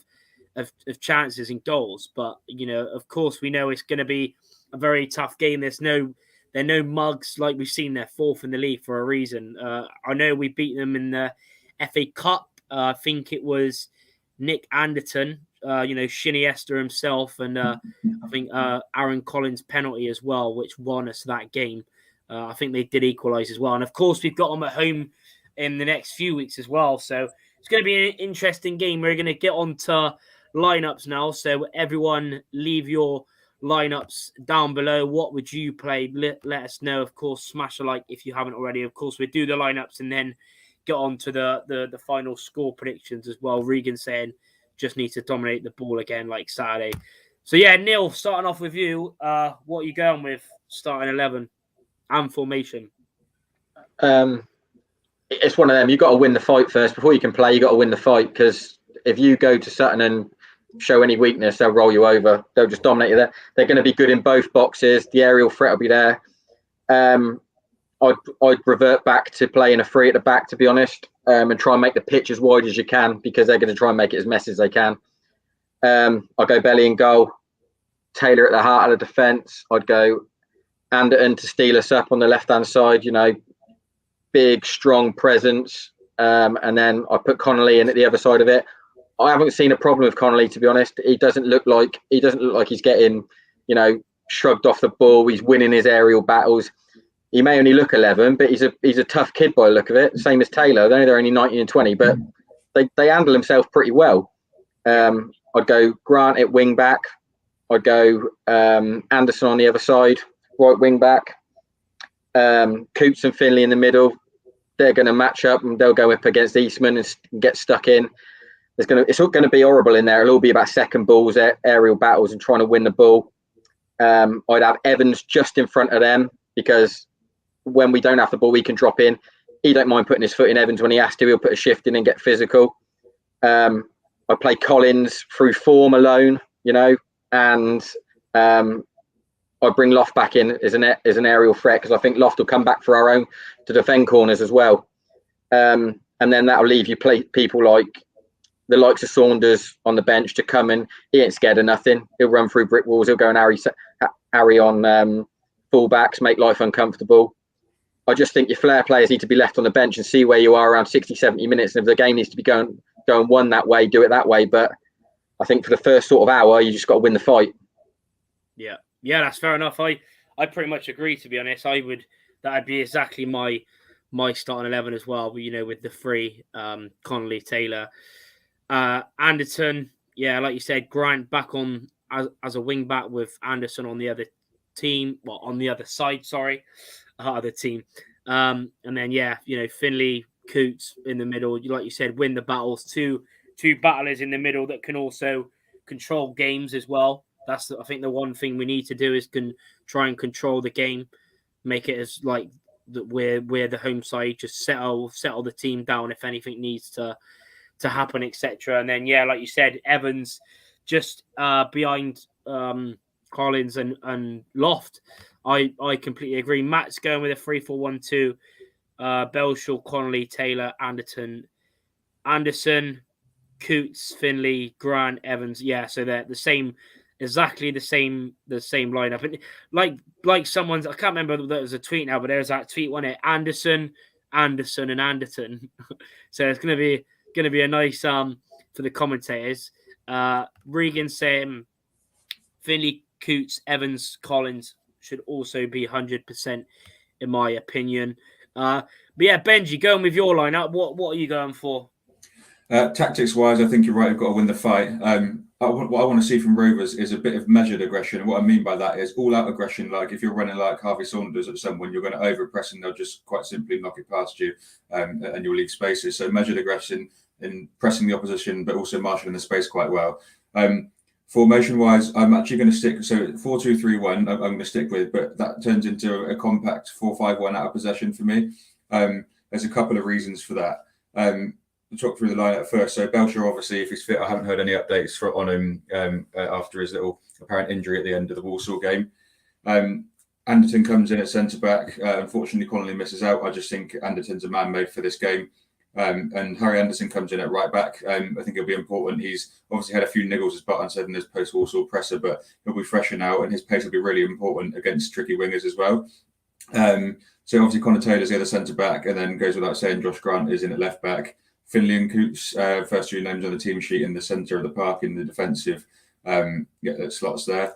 of chances and goals. But, of course, we know it's going to be a very tough game. They're no mugs, like we've seen. They're 4th in the league for a reason. I know we beat them in the FA Cup. I think it was Nick Anderton, Shinny Esther himself, and I think Aaron Collins' penalty as well, which won us that game. I think they did equalise as well. And, of course, we've got them at home in the next few weeks as well. So it's going to be an interesting game. We're going to get on to lineups now. So everyone leave your lineups down below. What would you play? Let us know. Of course, smash a like if you haven't already. Of course, we do the lineups and then get on to the final score predictions as well. Regan saying just need to dominate the ball again like Saturday. So Neil, starting off with you, what are you going with starting 11 and formation? It's one of them. You've got to win the fight first. Before you can play, you've got to win the fight, because if you go to Sutton and show any weakness, they'll roll you over. They'll just dominate you there. They're going to be good in both boxes. The aerial threat will be there. I'd revert back to playing a 3 at the back, to be honest, and try and make the pitch as wide as you can, because they're going to try and make it as messy as they can. I'll go Belly in goal, Taylor at the heart of the defence. I'd go Anderton to steal us up on the left-hand side, big, strong presence. And then I put Connolly in at the other side of it. I haven't seen a problem with Connolly, to be honest. He doesn't look like he's getting, shrugged off the ball. He's winning his aerial battles. He may only look 11, but he's a tough kid by the look of it. Same as Taylor. They're only 19 and 20, but they handle themselves pretty well. I'd go Grant at wing back. I'd go Anderson on the other side, right wing back. Coots and Finley in the middle. They're going to match up and they'll go up against Eastman and get stuck in. It's all going to be horrible in there. It'll all be about second balls, aerial battles, and trying to win the ball. I'd have Evans just in front of them, because when we don't have the ball, we can drop in. He don't mind putting his foot in. Evans, when he has to, he'll put a shift in and get physical. I play Collins through form alone, and I bring Loft back in as an aerial threat, because I think Loft will come back for our own to defend corners as well. And then that'll leave you people like the likes of Saunders on the bench to come in. He ain't scared of nothing. He'll run through brick walls. He'll go and harry on fullbacks, make life uncomfortable. I just think your flair players need to be left on the bench and see where you are around 60, 70 minutes. And if the game needs to be going one that way, do it that way. But I think for the first sort of hour, you just got to win the fight. Yeah, that's fair enough. I pretty much agree, to be honest. That'd be exactly my starting 11 as well. But, with the 3, Connolly, Taylor, Anderton. Yeah, like you said, Grant back on as a wing back with Anderson on the other team. Well, on the other side, sorry, other team. And then Finley, Coots in the middle. Like you said, win the battles. Two battlers in the middle that can also control games as well. That's I think the one thing we need to do is try and control the game, make it as like that we're the home side, just settle the team down if anything needs to happen, etc. And then like you said, Evans just behind Collins and Loft. I completely agree. Matt's going with a 3-4-1-2. Belshaw, Connolly, Taylor, Anderson, Coots, Finley, Grant, Evans. Yeah, so they're exactly the same lineup. And like someone's, I can't remember that was a tweet now, but there's that tweet, wasn't it? Anderson, and Anderton. So it's gonna be a nice for the commentators. Regan saying Finley, Coots, Evans, Collins should also be 100% in my opinion. But Benji, going with your lineup, what are you going for? Tactics wise, I think you're right. We've got to win the fight. What I want to see from Rovers is a bit of measured aggression. What I mean by that is all-out aggression. Like if you're running like Harvey Saunders at someone, you're going to over-press and they'll just quite simply knock it past you, and you'll leave spaces. So measured aggression in pressing the opposition, but also marshalling the space quite well. Formation-wise, I'm actually going to stick. So 4-2-3-1, I'm going to stick with, but that turns into a compact 4-5-1 out of possession for me. There's a couple of reasons for that. We'll talk through the lineup first. So Belshaw, obviously, if he's fit, I haven't heard any updates on him after his little apparent injury at the end of the Walsall game. Anderton comes in at centre-back. Unfortunately, Connolly misses out. I just think Anderton's a man made for this game. And Harry Anderson comes in at right-back. I think he'll be important. He's obviously had a few niggles, as Barton said, in his post-Walsall presser, but he'll be fresher now, and his pace will be really important against tricky wingers as well. So obviously, Connor Taylor's the other centre-back, and then goes without saying, Josh Grant is in at left-back. Finley and Coots, first 2 names on the team sheet in the centre of the park in the defensive slots there.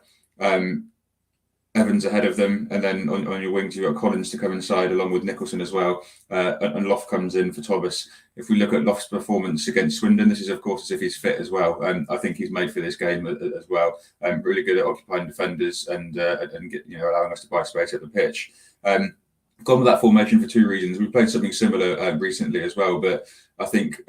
Evans ahead of them, and then on your wings you've got Collins to come inside along with Nicholson as well, and Loft comes in for Thomas. If we look at Loft's performance against Swindon, this is of course as if he's fit as well. I think he's made for this game as well. Really good at occupying defenders and allowing us to buy space at the pitch. Gone with that formation for 2 reasons. We played something similar recently as well, but I think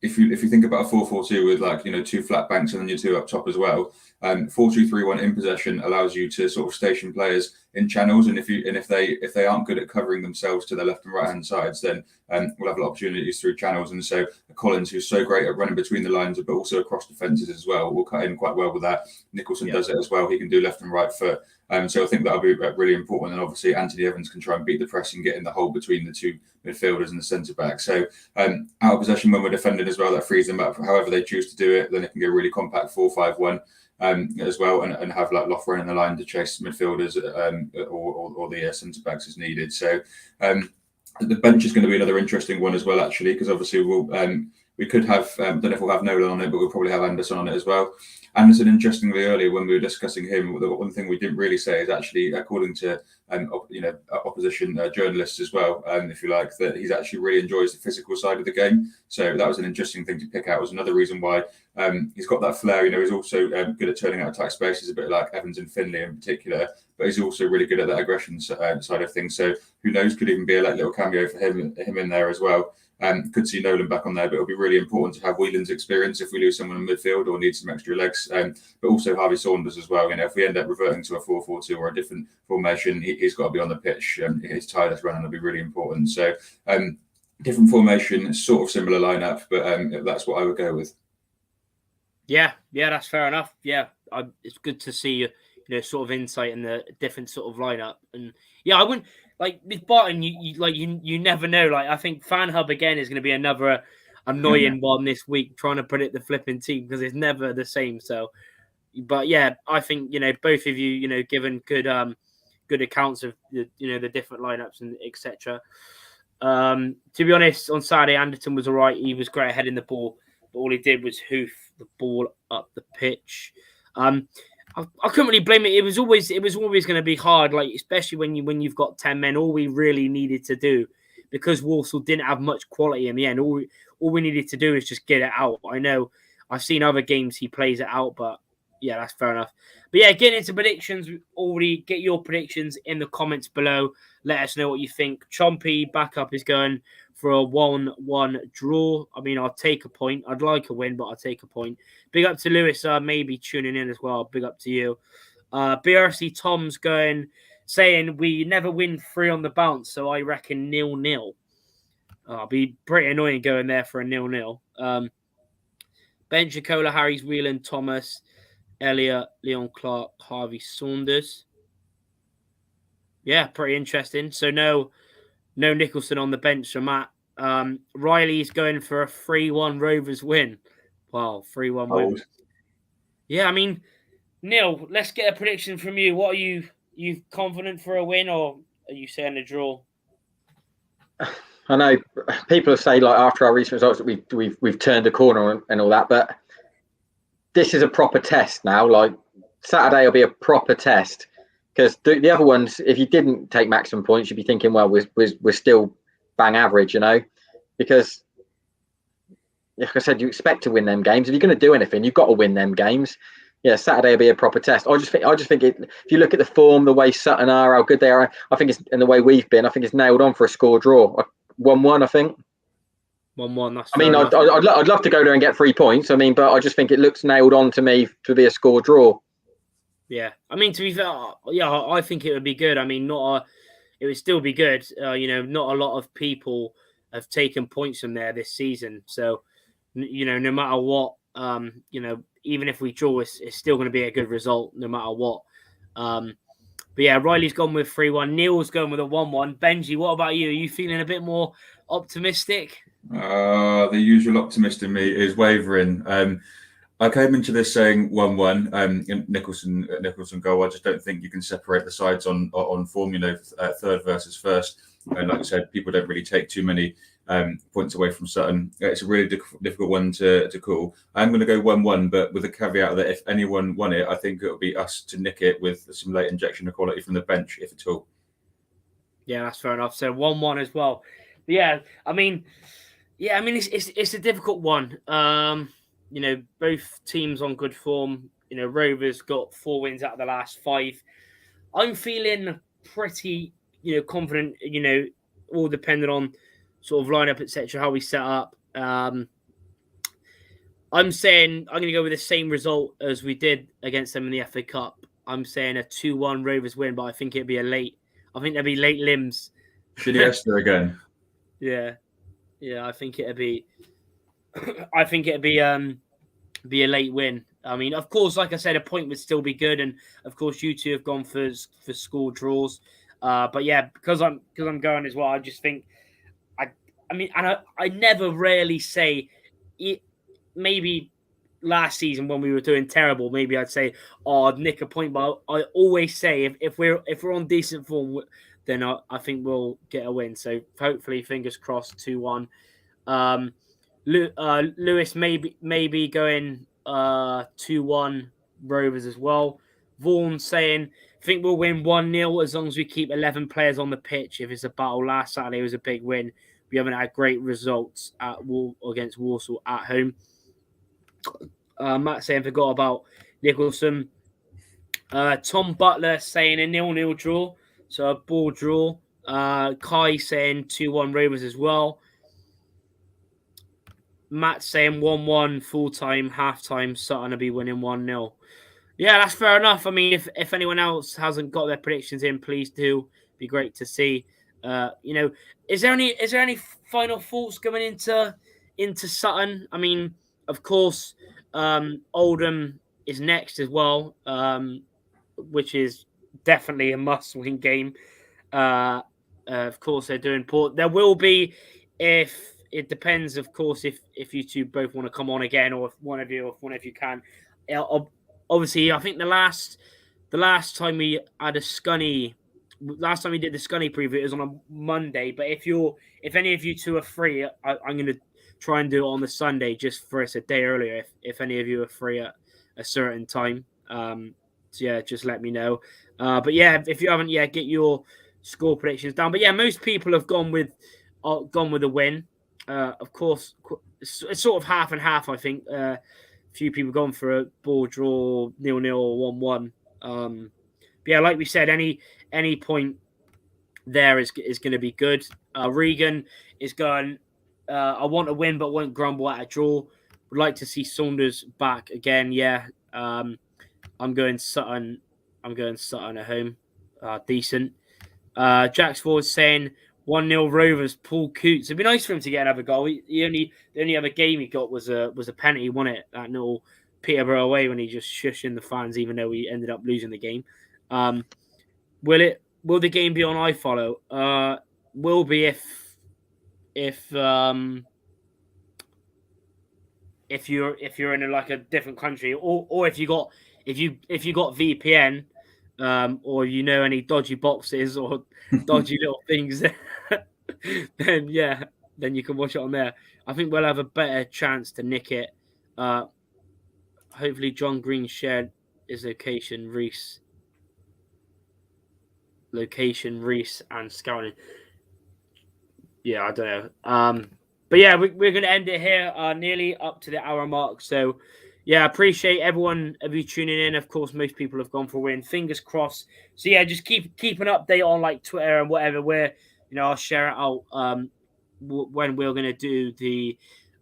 if you think about a 4-4-2 with 2 flat banks and then your 2 up top as well, 4-2-3-1 in possession allows you to sort of station players in channels, and if they aren't good at covering themselves to their left and right hand sides, then we'll have opportunities through channels. And so Collins, who's so great at running between the lines, but also across defences as well, will cut in quite well with that. Nicholson does it as well. He can do left and right foot. So I think that'll be really important. And obviously Anthony Evans can try and beat the press and get in the hole between the two midfielders and the centre back. So out of possession when we're defending as well, that frees them up. However they choose to do it, then it can go really compact 4-5-1. As well, and have like Loughran in the line to chase midfielders or the centre backs as needed. So the bench is going to be another interesting one as well, actually, because obviously we could have don't know if we'll have Nolan on it, but we'll probably have Anderson on it as well. Anderson, interestingly, earlier when we were discussing him, the one thing we didn't really say is actually, according to opposition journalists as well, if you like, that he actually really enjoys the physical side of the game. So that was an interesting thing to pick out. It was another reason why he's got that flair. He's also good at turning out attack spaces, a bit like Evans and Finlay in particular, but he's also really good at that aggression side of things. So who knows, could even be a little cameo for him in there as well. Could see Nolan back on there, but it'll be really important to have Whelan's experience if we lose someone in midfield or need some extra legs. But also Harvey Saunders as well. If we end up reverting to a 4-4-2 or a different formation, he's got to be on the pitch. His tireless running will be really important. So different formation, sort of similar lineup, but that's what I would go with. Yeah, that's fair enough. Yeah, it's good to see sort of insight in the different sort of lineup. And yeah, I wouldn't. Like with Barton, you never know. Like I think Fan Hub again is going to be another annoying one this week, trying to predict the flipping team because it's never the same. So, but yeah, I think both of you given good accounts of the different lineups and etc. To be honest, on Saturday Anderton was alright. He was great at heading the ball, but all he did was hoof the ball up the pitch. I couldn't really blame it. It was always going to be hard, like especially when you've got 10 men. All we really needed to do, because Walsall didn't have much quality in the end, all we needed to do is just get it out. I know I've seen other games he plays it out, but yeah, that's fair enough. But yeah, getting into predictions, already get your predictions in the comments below. Let us know what you think. Chompy backup is going for a 1-1 draw. I mean, I'll take a point. I'd like a win, but I'll take a point. Big up to Lewis, maybe tuning in as well. Big up to you. BRC Tom's saying we never win 3 on the bounce, so I reckon 0-0. I'll be pretty annoying going there for a 0-0. Ben Jacola, Harry's Whelan, Thomas, Elliot, Leon Clark, Harvey Saunders. Yeah, pretty interesting. So no Nicholson on the bench for Matt. Riley's going for a 3-1 Rovers win. Wow, 3-1 win. Yeah, I mean, Neil, let's get a prediction from you. What are you confident for a win, or are you saying a draw? I know people say like after our recent results that we've turned a corner and all that, but this is a proper test now. Like Saturday will be a proper test. Because the other ones, if you didn't take maximum points, you'd be thinking, well, we're still bang average, because, like I said, you expect to win them games. If you're going to do anything, you've got to win them games. Yeah, Saturday will be a proper test. I just think if you look at the form, the way Sutton are, how good they are, I think and the way we've been, I think it's nailed on for a score draw. 1-1, I think. 1-1. That's. I mean, I'd love to go there and get 3 points. I mean, but I just think it looks nailed on to me to be a score draw. Yeah, I mean, to be fair, yeah, I think it would be good. I mean, it would still be good. Not a lot of people have taken points from there this season. So, no matter what, even if we draw, it's still going to be a good result, no matter what. But yeah, Riley's gone with 3-1. Neil's going with a 1-1. Benji, what about you? Are you feeling a bit more optimistic? The usual optimist in me is wavering. I came into this saying 1-1. Nicholson goal. I just don't think you can separate the sides on form. Third versus first. And like I said, people don't really take too many points away from Sutton. It's a really difficult one to call. I'm going to go 1-1, but with a caveat that if anyone won it, I think it'll be us to nick it with some late injection of quality from the bench, if at all. Yeah, that's fair enough. So 1-1 as well. But yeah, I mean, it's a difficult one. Both teams on good form. Rovers got 4 wins out of the last 5. I'm feeling pretty, confident. All depending on sort of lineup, etc., how we set up. I'm saying I'm going to go with the same result as we did against them in the FA Cup. I'm saying a 2-1 Rovers win, but I think it'd be a late. I think there'll be late limbs. Esther again. Yeah. I think it'd be. I think it'd be a late win. I mean, of course, like I said, a point would still be good, and of course, you two have gone for score draws. But yeah, because I'm going as well. I just think I mean, and I never really say it. Maybe last season when we were doing terrible, maybe I'd say, "Oh, I'd nick a point." But I always say if we're on decent form, then I think we'll get a win. So hopefully, fingers crossed, 2-1. Lewis maybe going 2-1 Rovers as well. Vaughan saying, think we'll win 1-0 as long as we keep 11 players on the pitch. If it's a battle, last Saturday was a big win. We haven't had great results against Walsall at home. Matt saying, forgot about Nicholson. Tom Butler saying a 0-0 draw. So a ball draw. Kai saying 2-1 Rovers as well. Matt saying 1-1 full-time, half-time, Sutton will be winning 1-0. Yeah, that's fair enough. I mean, if anyone else hasn't got their predictions in, please do. Be great to see. Is there any final thoughts going into Sutton? I mean, of course, Oldham is next as well, which is definitely a must-win game. Of course, they're doing poor. There will be, if it depends, of course, if you two both want to come on again, or if one of you can. Obviously, I think the last time we had last time we did the Scunny preview, it was on a Monday. But if any of you two are free, I'm going to try and do it on the Sunday, just for us a day earlier. If any of you are free at a certain time, so yeah, just let me know. But yeah, if you haven't yet, get your score predictions down. But yeah, most people have gone with a win. Of course, it's sort of half and half. I think a few people gone for a ball draw, 0-0 or 1-1. But yeah, like we said, any point there is going to be good. Regan is going. I want a win, but won't grumble at a draw. Would like to see Saunders back again. Yeah, I'm going Sutton. I'm going Sutton at home. Decent. Jack's Ford saying 1-0 Rovers. Paul Coots. It'd be nice for him to get another goal. The only other game he got was a penalty, wasn't it? That little Peterborough away when he just shushed in the fans, even though he ended up losing the game. Will the game be on iFollow? Will be if you're in a different country, or if you got VPN, or any dodgy boxes or dodgy little things, then you can watch it on there. I think we'll have a better chance to nick it. Hopefully John Green shared his location, Reese and scouting. Yeah, I don't know. But yeah, we're going to end it here, nearly up to the hour mark. So yeah, appreciate everyone of you tuning in. Of course, most people have gone for a win. Fingers crossed. So yeah, just keep an update on Twitter and whatever. Where I'll share it out when we're going to do the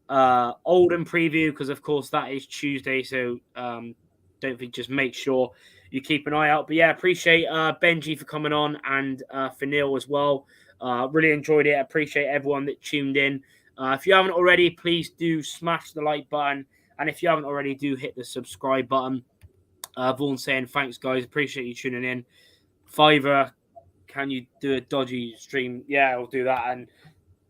Oldham preview, because of course that is Tuesday. So don't think, just make sure you keep an eye out. But yeah, appreciate Benji for coming on, and for Neil as well. Really enjoyed it. Appreciate everyone that tuned in. If you haven't already, please do smash the like button. And if you haven't already, do hit the subscribe button. Vaughan saying, thanks, guys. Appreciate you tuning in. Fiverr, can you do a dodgy stream? Yeah, I'll do that. And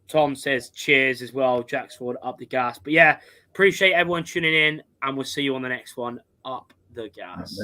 Tom says, cheers as well. Jacksford, up the gas. But yeah, appreciate everyone tuning in. And we'll see you on the next one. Up the gas.